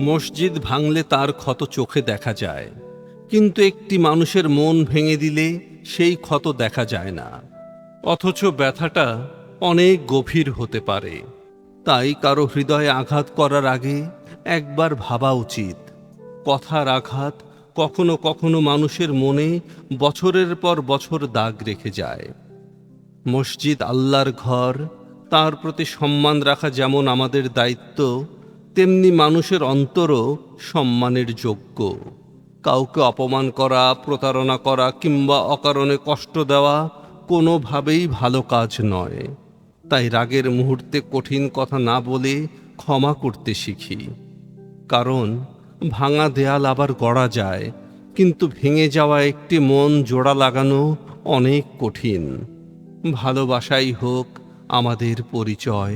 মসজিদ ভাঙলে তার ক্ষত চোখে দেখা যায়, কিন্তু একটি মানুষের মন ভেঙে দিলে সেই ক্ষত দেখা যায় না। অথচ ব্যথাটা অনেক গভীর হতে পারে। তাই কারো হৃদয়ে আঘাত করার আগে একবার ভাবা উচিত। কথার আঘাত কখনো কখনো মানুষের মনে বছরের পর বছর দাগ রেখে যায়। মসজিদ আল্লাহর ঘর, তার প্রতি সম্মান রাখা যেমন আমাদের দায়িত্ব, তেমনি মানুষের অন্তরও সম্মানের যোগ্য। কাউকে অপমান করা, প্রতারণা করা কিংবা অকারণে কষ্ট দেওয়া কোনোভাবেই ভালো কাজ নয়। তাই রাগের মুহূর্তে কঠিন কথা না বলে ক্ষমা করতে শিখি। কারণ ভাঙা দেয়াল আবার গড়া যায়, কিন্তু ভেঙে যাওয়া একটি মন জোড়া লাগানো অনেক কঠিন। ভালোবাসাই হোক আমাদের পরিচয়।